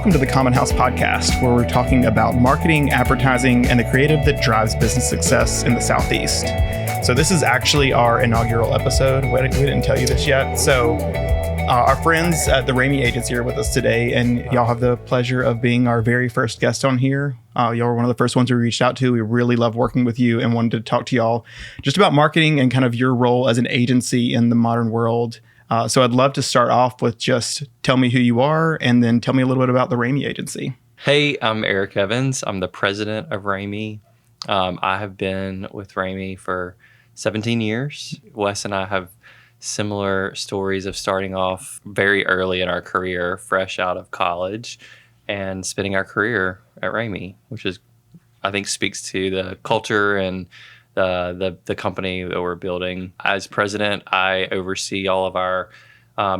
Welcome to the CommonHouse podcast, where we're talking about marketing, advertising, and the creative that drives business success in the Southeast. So this is actually our inaugural episode. We didn't tell you this yet. So our friends at the Ramey agency are with us today, and y'all have the pleasure of being our very first guest on here. Y'all were one of the first ones we reached out to. We really love working with you and wanted to talk to y'all just about marketing and kind of your role as an agency in the modern world. So I'd love to start off with just tell me who you are and then tell me a little bit about the Ramey agency. Hey, I'm Eric Evans. I'm the president of Ramey. I have been with Ramey for 17 years. Wes and I have similar stories of starting off very early in our career, fresh out of college, and spending our career at Ramey, which is, I think, speaks to the culture and the company that we're building. As president, I oversee all of our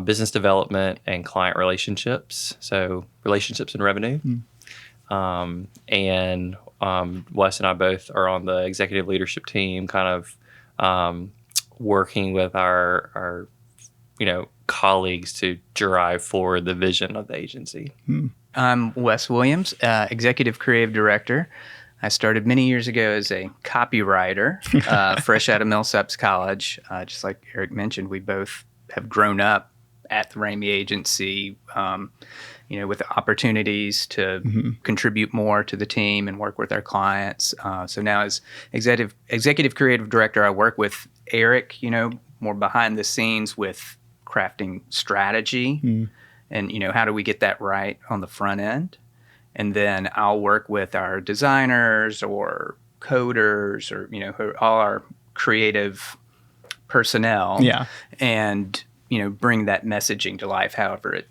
business development and client relationships, so relationships and revenue. And Wes and I both are on the executive leadership team, kind of working with our colleagues to drive forward the vision of the agency. I'm Wes Williams, executive creative director. I started many years ago as a copywriter, fresh out of Millsaps College. Just like Eric mentioned, we both have grown up at the Ramey agency, with opportunities to contribute more to the team and work with our clients. So now as executive creative director, I work with Eric, more behind the scenes with crafting strategy and, how do we get that right on the front end? And then I'll work with our designers or coders or, all our creative personnel and, bring that messaging to life however it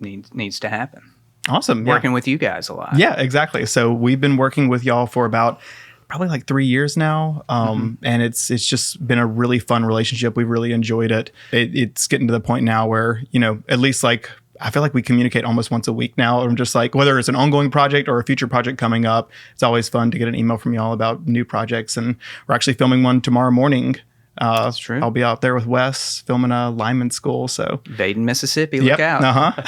needs to happen. Awesome. Working with you guys a lot. Yeah, exactly. So we've been working with y'all for about probably like 3 years now. And it's just been a really fun relationship. We've really enjoyed it. It's getting to the point now where, at least like I feel like we communicate almost once a week now. I'm just like, whether it's an ongoing project or a future project coming up, it's always fun to get an email from y'all about new projects. And we're actually filming one tomorrow morning. That's true. I'll be out there with Wes filming a lineman school. So Baden, Mississippi, look out.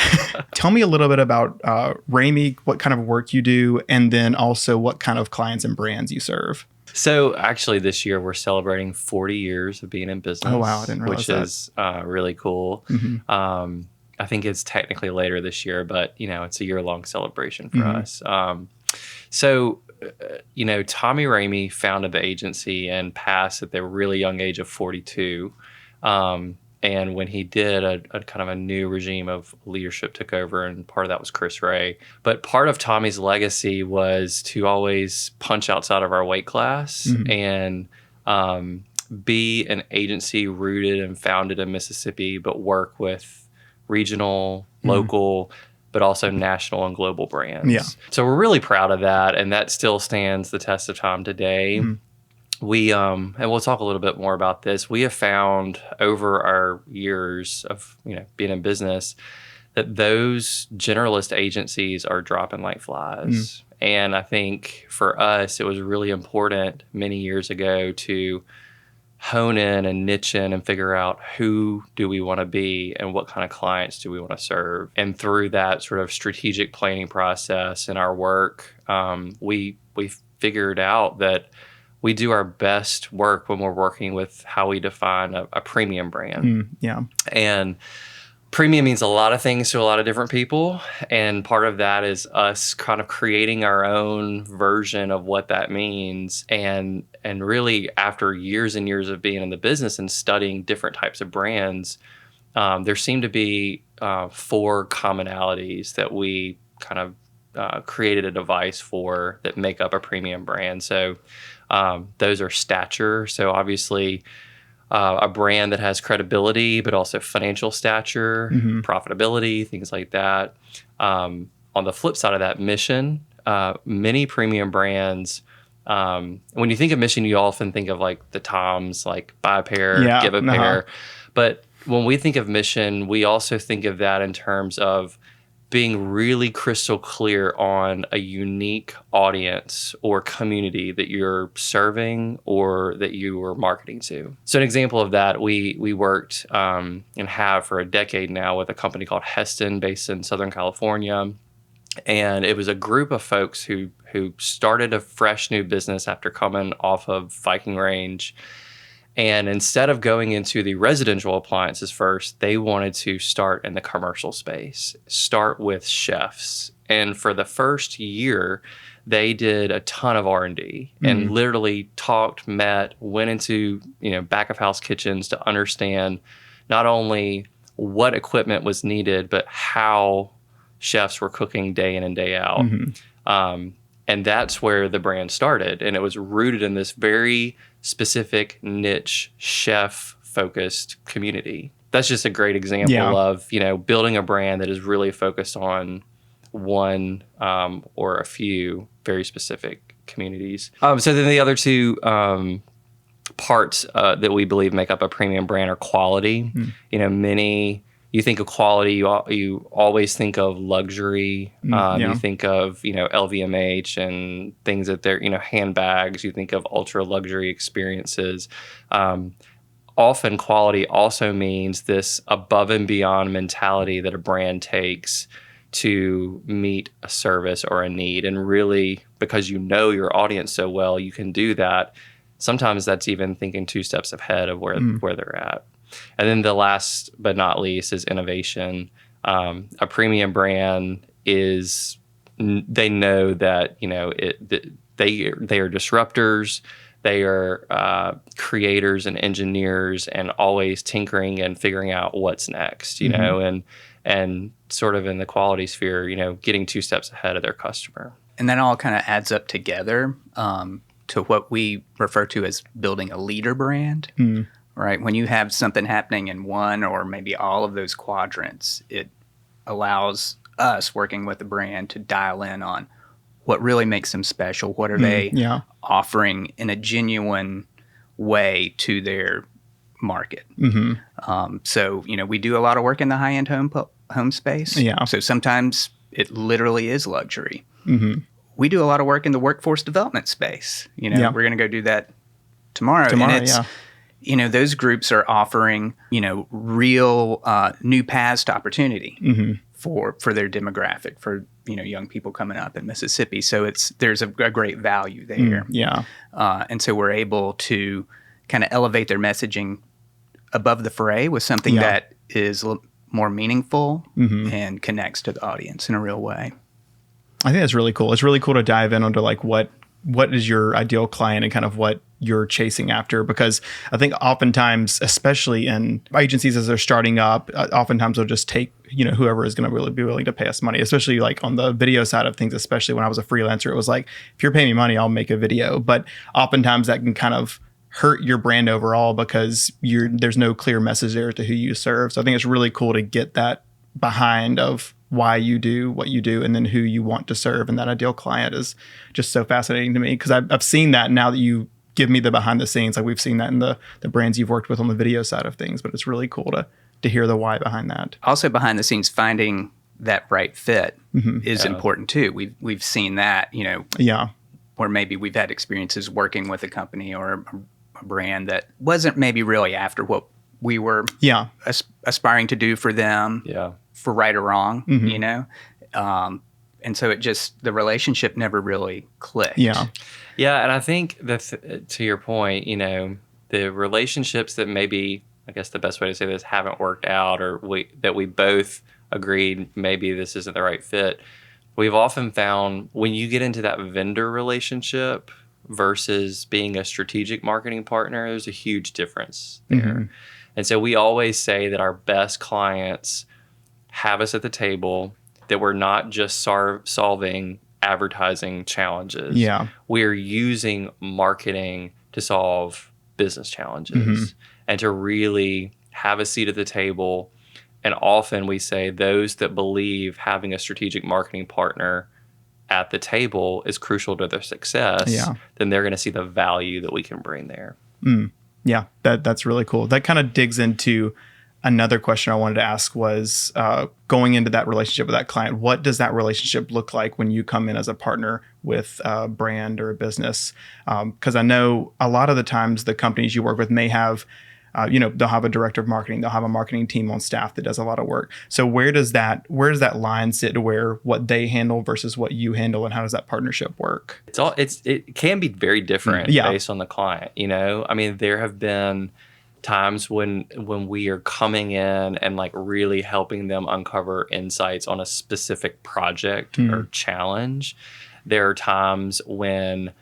Tell me a little bit about Ramey, what kind of work you do, and then also what kind of clients and brands you serve. So actually this year we're celebrating 40 years of being in business. Oh, wow. I didn't realize which is really cool. I think it's technically later this year, but, it's a year-long celebration for us. Tommy Ramey founded the agency and passed at the really young age of 42. And when he did, a kind of a new regime of leadership took over, and part of that was Chris Ray. But part of Tommy's legacy was to always punch outside of our weight class and be an agency rooted and founded in Mississippi, but work with regional, local, but also national and global brands. Yeah. So we're really proud of that, and that still stands the test of time today. We and we'll talk a little bit more about this. We have found over our years of being in business that those generalist agencies are dropping like flies. And I think for us, it was really important many years ago to hone in and niche in and figure out who do we want to be and what kind of clients do we want to serve. And through that sort of strategic planning process in our work, we figured out that we do our best work when we're working with how we define a premium brand. And premium means a lot of things to a lot of different people. And part of that is us kind of creating our own version of what that means. And really, after years and years of being in the business and studying different types of brands, there seemed to be 4 commonalities that we kind of created a device for that make up a premium brand. So those are stature. So obviously, a brand that has credibility, but also financial stature, profitability, things like that. On the flip side of that, mission. Many premium brands, when you think of mission, you often think of like the Toms, like buy a pair, give a pair. But when we think of mission, we also think of that in terms of being really crystal clear on a unique audience or community that you're serving or that you are marketing to. So an example of that, we worked and have for a decade now with a company called Heston based in Southern California. And it was a group of folks who started a fresh new business after coming off of Viking Range. And instead of going into the residential appliances first, they wanted to start in the commercial space, start with chefs. And for the first year, they did a ton of R&D and literally talked, met, went into, back of house kitchens to understand not only what equipment was needed, but how chefs were cooking day in and day out. And that's where the brand started. And it was rooted in this very specific niche chef-focused community. That's just a great example of, building a brand that is really focused on one or a few very specific communities. So then the other two parts that we believe make up a premium brand are quality. You think of quality, you always think of luxury. You think of, LVMH and things that they're, handbags. You think of ultra luxury experiences. Often quality also means this above and beyond mentality that a brand takes to meet a service or a need. And really, because your audience so well, you can do that. Sometimes that's even thinking 2 steps ahead of where they're at. And then the last but not least is innovation. A premium brand is, they know that, they are disruptors. They are creators and engineers and always tinkering and figuring out what's next, and sort of in the quality sphere, getting 2 steps ahead of their customer. And that all kind of adds up together to what we refer to as building a leader brand. Right? When you have something happening in one or maybe all of those quadrants, it allows us working with the brand to dial in on what really makes them special. What are they offering in a genuine way to their market? So, we do a lot of work in the high-end home space. So sometimes it literally is luxury. We do a lot of work in the workforce development space. We're going to go do that tomorrow. And it's, those groups are offering, real new paths to opportunity for their demographic, for, young people coming up in Mississippi. So there's a great value there. And so we're able to kind of elevate their messaging above the fray with something that is more meaningful and connects to the audience in a real way. I think that's really cool. It's really cool to dive in onto like what is your ideal client and kind of what you're chasing after, because I think oftentimes, especially in agencies as they're starting up, oftentimes they'll just take, whoever is going to really be willing to pay us money, especially like on the video side of things. Especially when I was a freelancer, it was like, if you're paying me money, I'll make a video. But oftentimes that can kind of hurt your brand overall because there's no clear message there to who you serve. So I think it's really cool to get that behind of why you do what you do and then who you want to serve. And that ideal client is just so fascinating to me because I've seen that now that you give me the behind the scenes. Like we've seen that in the brands you've worked with on the video side of things, but it's really cool to hear the why behind that. Also behind the scenes, finding that right fit is important too. We've seen that, or maybe we've had experiences working with a company or a brand that wasn't maybe really after what we were aspiring to do for them, for right or wrong, and so the relationship never really clicked. Yeah, and I think that to your point, the relationships that maybe, I guess the best way to say this, haven't worked out, or that we both agreed maybe this isn't the right fit, we've often found when you get into that vendor relationship versus being a strategic marketing partner, there's a huge difference there. And so we always say that our best clients have us at the table, that we're not just solving advertising challenges. We're using marketing to solve business challenges and to really have a seat at the table. And often we say those that believe having a strategic marketing partner at the table is crucial to their success, then they're going to see the value that we can bring there. Yeah, that's really cool. That kind of digs into another question I wanted to ask was going into that relationship with that client, what does that relationship look like when you come in as a partner with a brand or a business? Because I know a lot of the times the companies you work with may have they'll have a director of marketing, they'll have a marketing team on staff that does a lot of work. So where does that line sit to where what they handle versus what you handle, and how does that partnership work? It can be very different based on the client. I mean, there have been times when we are coming in and like really helping them uncover insights on a specific project or challenge. There are times when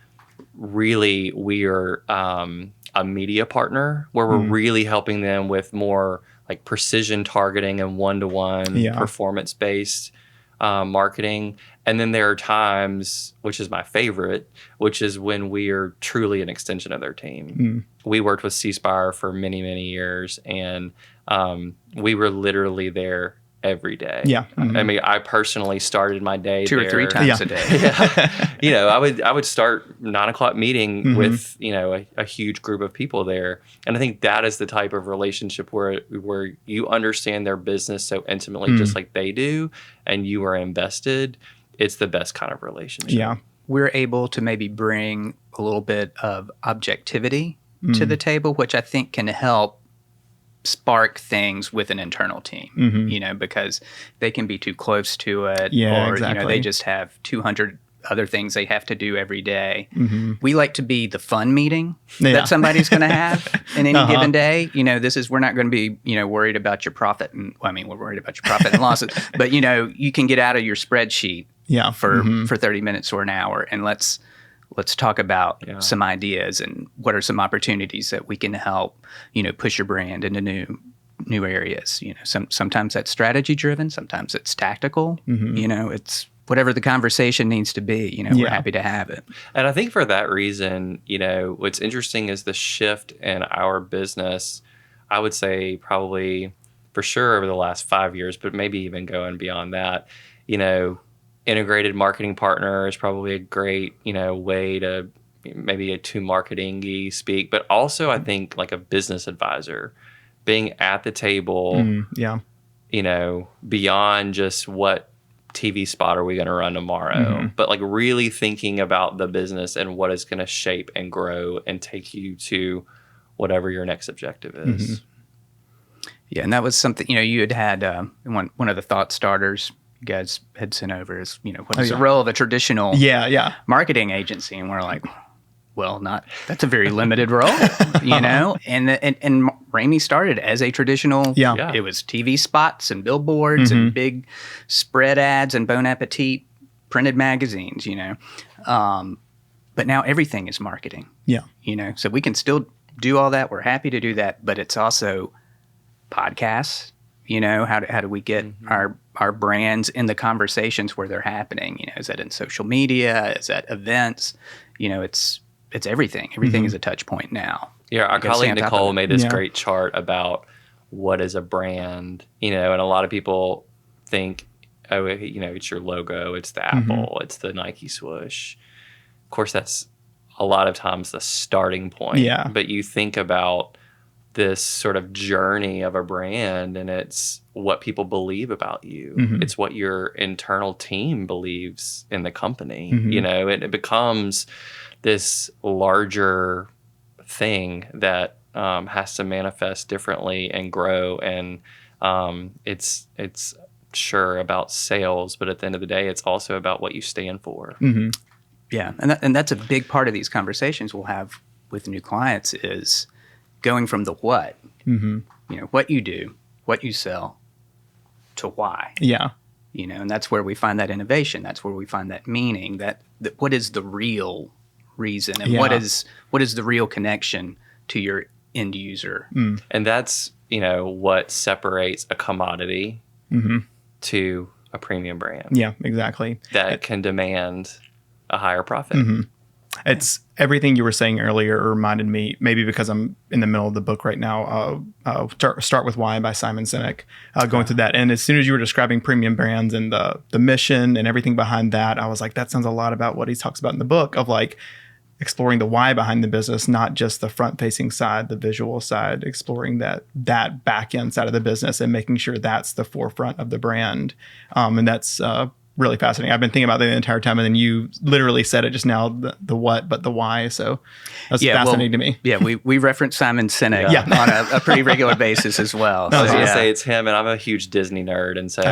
really we are a media partner where we're really helping them with more like precision targeting and one-to-one performance-based marketing. And then there are times, which is my favorite, which is when we are truly an extension of their team. We worked with C-Spire for many, many years, and we were literally there every day. I mean, I personally started my day 2 or 3 times a day. I would start 9 o'clock meeting with a huge group of people there, and I think that is the type of relationship where you understand their business so intimately, just like they do, and you are invested. It's the best kind of relationship. We're able to maybe bring a little bit of objectivity to the table, which I think can help spark things with an internal team, because they can be too close to it, or they just have 200 other things they have to do every day. We like to be the fun meeting that somebody's going to have in any given day. We're not going to be worried about your profit, and we're worried about your profit and losses, but you can get out of your spreadsheet for 30 minutes or an hour, and let's talk about some ideas and what are some opportunities that we can help, push your brand into new areas. Sometimes that's strategy driven, sometimes it's tactical. It's whatever the conversation needs to be. We're happy to have it. And I think for that reason, what's interesting is the shift in our business. I would say probably for sure over the last 5 years, but maybe even going beyond that. Integrated marketing partner is probably a great, way to maybe to marketing-y speak, but also I think like a business advisor, being at the table, beyond just what TV spot are we going to run tomorrow, but like really thinking about the business and what is going to shape and grow and take you to whatever your next objective is. Yeah, and that was something, you had one of the thought starters you guys had sent over is, what is the role of a traditional marketing agency? And we're like, well, that's a very limited role, and Ramey started as a traditional, it was TV spots and billboards and big spread ads and Bon Appetit printed magazines, but now everything is marketing, so we can still do all that. We're happy to do that, but it's also podcasts. How do we get our brands in the conversations where they're happening? Is that in social media? Is that events? It's everything. Everything is a touch point now. Yeah, our colleague Nicole made this great chart about what is a brand, and a lot of people think, oh, it's your logo, it's the Apple, it's the Nike swoosh. Of course, that's a lot of times the starting point. Yeah. But you think about this sort of journey of a brand, and it's what people believe about you. It's what your internal team believes in the company. It becomes this larger thing that has to manifest differently and grow. And it's sure about sales, but at the end of the day, it's also about what you stand for. Yeah, and that's a big part of these conversations we'll have with new clients is going from the what, what you do, what you sell, to why. And that's where we find that innovation. That's where we find that meaning. That what is the real reason, and what is the real connection to your end user. And that's what separates a commodity to a premium brand. Yeah, exactly. That can demand a higher profit. It's everything you were saying earlier reminded me, maybe because I'm in the middle of the book right now, Start With Why by Simon Sinek, going through that. And as soon as you were describing premium brands and the mission and everything behind that, I was like, that sounds a lot about what he talks about in the book of like exploring the why behind the business, not just the front-facing side, the visual side, exploring that back-end side of the business and making sure that's the forefront of the brand. And that's really fascinating. I've been thinking about that the entire time, and then you literally said it just now, the what, but the why. So that's fascinating to me. Yeah, we reference Simon Sinek on a pretty regular basis as well. I was going to say it's him, and I'm a huge Disney nerd, and so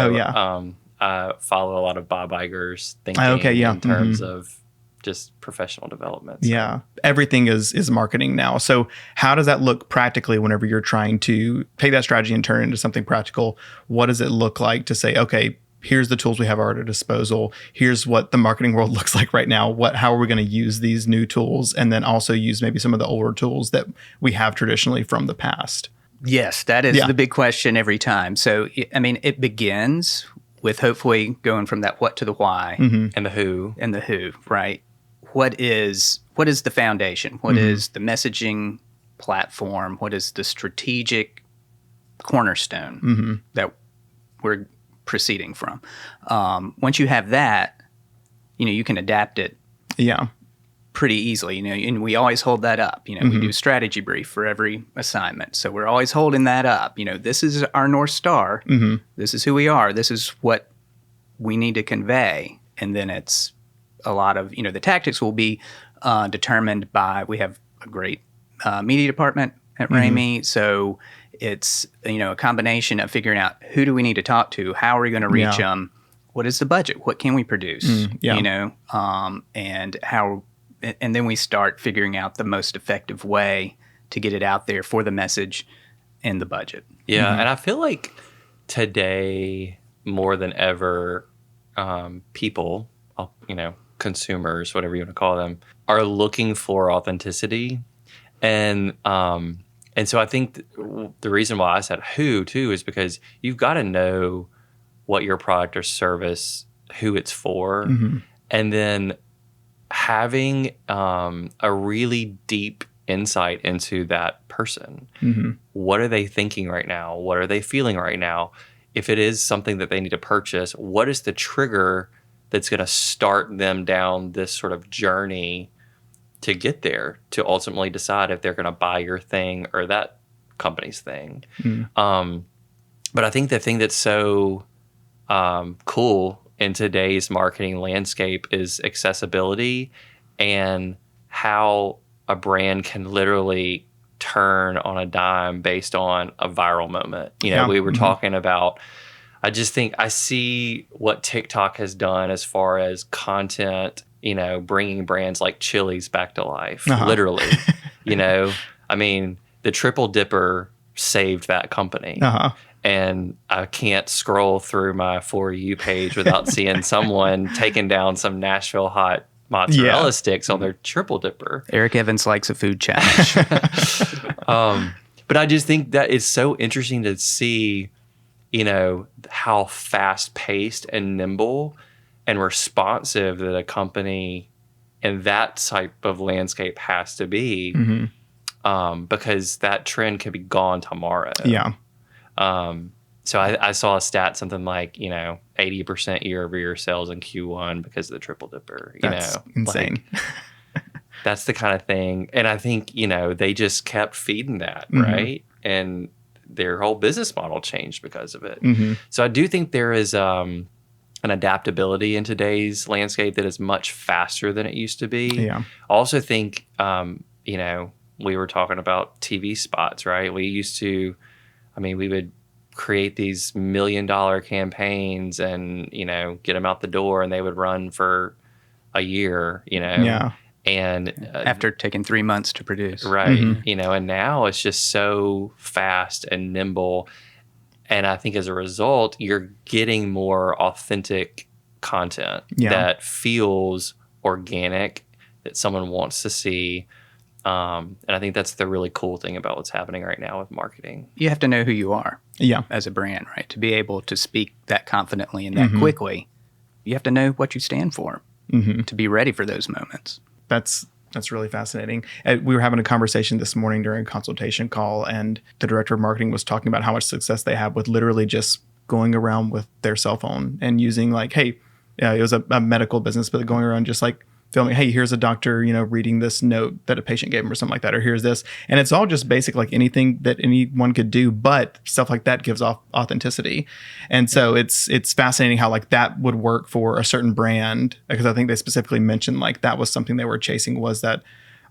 I follow a lot of Bob Iger's thinking in terms of just professional development. So. Yeah. Everything is marketing now. So how does that look practically whenever you're trying to take that strategy and turn it into something practical? What does it look like to say, okay, here's the tools we have at our disposal. Here's what the marketing world looks like right now. How are we going to use these new tools? And then also use maybe some of the older tools that we have traditionally from the past. Yes, that is the big question every time. So, I mean, it begins with hopefully going from that what to the why. And the who. And the who, right? What is the foundation? What is the messaging platform? What is the strategic cornerstone that we're proceeding from? Once you have that, you can adapt it pretty easily, and we always hold that up. We do a strategy brief for every assignment. So we're always holding that up. This is our North Star. This is who we are. This is what we need to convey. And then it's a lot of, the tactics will be determined by, we have a great media department at Ramey. So it's, a combination of figuring out who do we need to talk to? How are we going to reach them? What is the budget? What can we produce? And how, and then we start figuring out the most effective way to get it out there for the message and the budget. Yeah. And I feel like today, more than ever, people, consumers, whatever you want to call them, are looking for authenticity. And so I think the reason why I said who too is because you've got to know what your product or service, who it's for, and then having a really deep insight into that person. What are they thinking right now? What are they feeling right now? If it is something that they need to purchase, what is the trigger that's going to start them down this sort of journey to get there, to ultimately decide if they're going to buy your thing or that company's thing. But I think the thing that's so cool in today's marketing landscape is accessibility and how a brand can literally turn on a dime based on a viral moment. We were talking about, I just think I see what TikTok has done as far as content, bringing brands like Chili's back to life, literally. I mean, the Triple Dipper saved that company. And I can't scroll through my For You page without seeing someone taking down some Nashville hot mozzarella sticks on their Triple Dipper. Eric Evans likes a food challenge. But I just think that it's so interesting to see how fast-paced and nimble and responsive that a company in that type of landscape has to be, because that trend could be gone tomorrow. So I saw a stat, something like 80% year-over-year sales in Q1 because of the Triple Dipper. That's insane. That's the kind of thing, and I think they just kept feeding that, right? And their whole business model changed because of it. So I do think there is an adaptability in today's landscape that is much faster than it used to be. I also think, we were talking about TV spots, right? We used to, we would create these $1 million campaigns and, get them out the door, and they would run for a year, And after taking 3 months to produce. Right. And now it's just so fast and nimble. And I think as a result, you're getting more authentic content that feels organic, that someone wants to see. And I think that's the really cool thing about what's happening right now with marketing. You have to know who you are as a brand, right? To be able to speak that confidently and that quickly, you have to know what you stand for to be ready for those moments. That's really fascinating. We were having a conversation this morning during a consultation call, and the director of marketing was talking about how much success they have with literally just going around with their cell phone and using it was a medical business, but going around just like filming, hey, here's a doctor, reading this note that a patient gave him or something like that, or here's this. And it's all just basic, like anything that anyone could do, but stuff like that gives off authenticity. And so it's fascinating how like that would work for a certain brand, because I think they specifically mentioned like that was something they were chasing, was that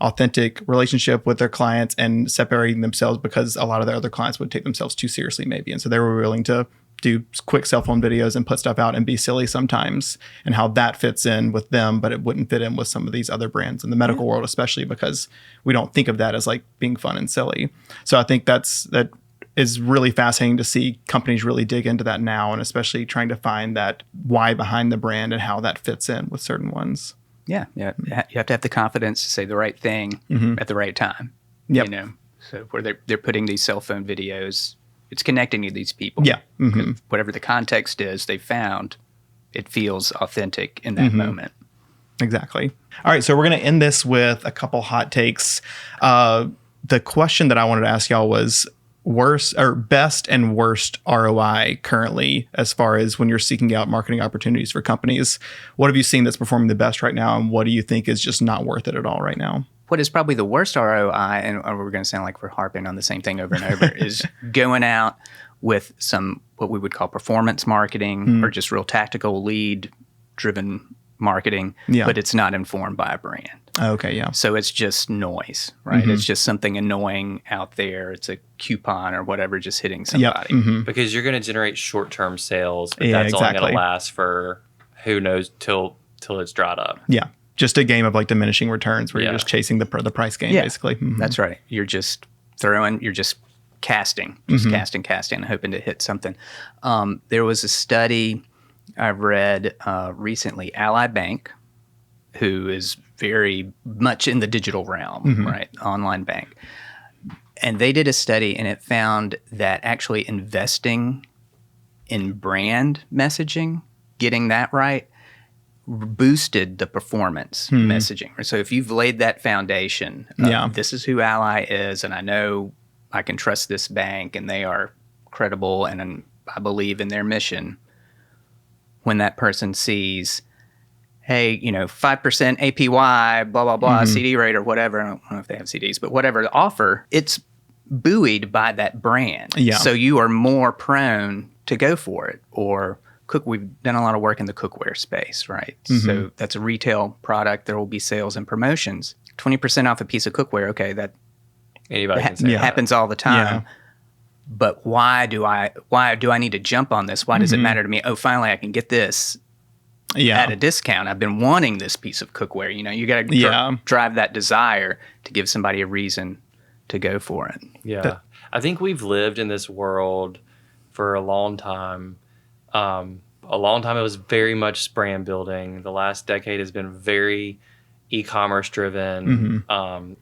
authentic relationship with their clients and separating themselves, because a lot of their other clients would take themselves too seriously maybe. And so they were willing to do quick cell phone videos and put stuff out and be silly sometimes, and how that fits in with them, but it wouldn't fit in with some of these other brands in the medical world, especially because we don't think of that as like being fun and silly. So I think that is really fascinating to see companies really dig into that now, and especially trying to find that why behind the brand and how that fits in with certain ones. Yeah. You have to have the confidence to say the right thing at the right time. Yep. So where they're putting these cell phone videos, it's connecting to these people. Yeah. Mm-hmm. Whatever the context is they found, it feels authentic in that moment. Exactly. All right. So we're going to end this with a couple hot takes. The question that I wanted to ask y'all was best and worst ROI currently, as far as when you're seeking out marketing opportunities for companies. What have you seen that's performing the best right now, and what do you think is just not worth it at all right now? What is probably the worst ROI, and we're going to sound like we're harping on the same thing over and over, is going with some what we would call performance marketing or just real tactical lead-driven marketing, but it's not informed by a brand. Okay, yeah. So it's just noise, right? It's just something annoying out there. It's a coupon or whatever just hitting somebody. Yep. Because you're going to generate short-term sales, but that's only going to last for who knows till it's dried up. Yeah. Just a game of like diminishing returns where you're just chasing the price game, basically. That's right. You're just casting, casting, hoping to hit something. There was a study I read recently, Ally Bank, who is very much in the digital realm, right? Online bank. And they did a study, and it found that actually investing in brand messaging, getting that right, boosted the performance messaging. So if you've laid that foundation, this is who Ally is, and I know I can trust this bank, and they are credible, and I believe in their mission. When that person sees, hey, 5% APY, blah, blah, blah, CD rate or whatever, I don't know if they have CDs, but whatever the offer, it's buoyed by that brand. Yeah. So you are more prone to go for it. Or we've done a lot of work in the cookware space, right? So that's a retail product. There will be sales and promotions. 20% off a piece of cookware, okay, that anybody can say happens all the time. Yeah. But why do I need to jump on this? Why does it matter to me? Oh, finally I can get this at a discount. I've been wanting this piece of cookware. You got to drive that desire to give somebody a reason to go for it. Yeah. I think we've lived in this world for a long time. It was very much brand building. The last decade has been very e-commerce driven,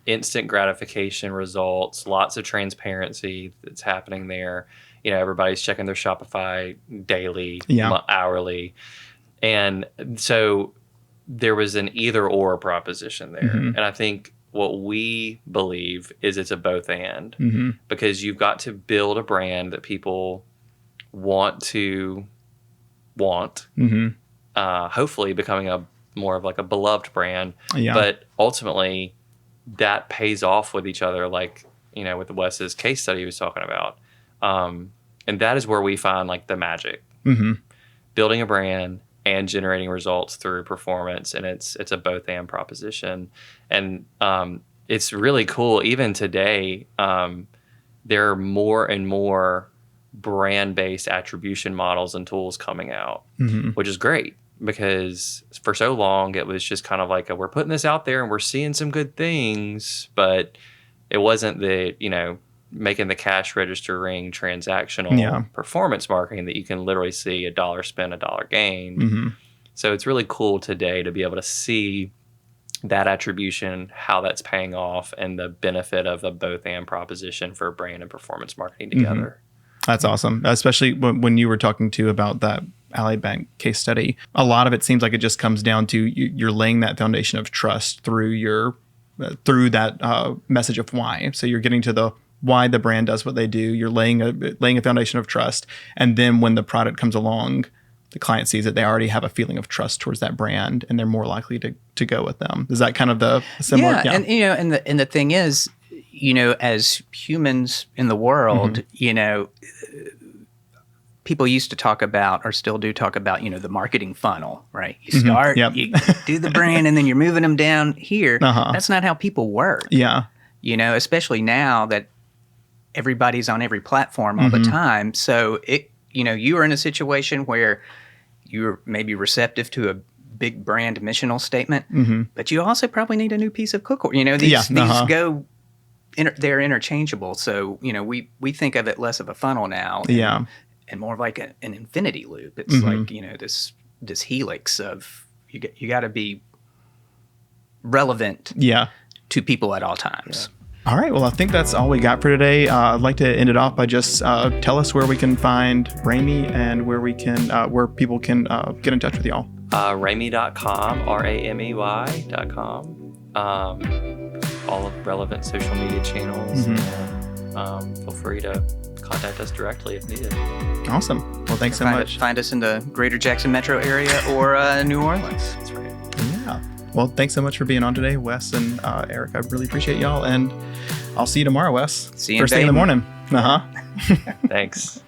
instant gratification results, lots of transparency that's happening there. Everybody's checking their Shopify daily, hourly. And so there was an either or proposition there. And I think what we believe is it's a both and, because you've got to build a brand that people want, hopefully becoming more of like a beloved brand, but ultimately that pays off with each other, like, with Wes's case study he was talking about. And that is where we find like the magic, building a brand and generating results through performance. And it's a both and proposition. And it's really cool. Even today, there are more and more brand-based attribution models and tools coming out, which is great. Because for so long, it was just kind of like, we're putting this out there and we're seeing some good things, but it wasn't the, making the cash register ring transactional performance marketing that you can literally see $1 spent, $1 gained. So it's really cool today to be able to see that attribution, how that's paying off, and the benefit of a both and proposition for brand and performance marketing together. That's awesome. Especially when you were talking about that Ally Bank case study. A lot of it seems like it just comes down to you're laying that foundation of trust through that message of why. So you're getting to the why the brand does what they do. You're laying a foundation of trust, and then when the product comes along, the client sees it, they already have a feeling of trust towards that brand, and they're more likely to go with them. Is that kind of the similar? Yeah. And the thing is, as humans in the world, people used to talk about, or still do talk about, the marketing funnel, right? You start, you do the brand, and then you're moving them down here. That's not how people work. Yeah. Especially now that everybody's on every platform all the time. So you are in a situation where you're maybe receptive to a big brand missional statement, but you also probably need a new piece of cookware. These go, they're interchangeable. So, we think of it less of a funnel now. And more of like an infinity loop. It's like, this helix of you got to be relevant to people at all times. All right. Well, I think that's all we got for today. I'd like to end it off by just tell us where we can find Ramey and where we can, where people can get in touch with y'all. Ramey.com, RAMEY.com. All of relevant social media channels. And, feel free to contact us directly if needed. Awesome. Well, thanks so much. Find us in the greater Jackson metro area or New Orleans. That's right. Yeah. Well, thanks so much for being on today, Wes and Eric. I really appreciate y'all. And I'll see you tomorrow, Wes. See you First thing in the morning. Thanks.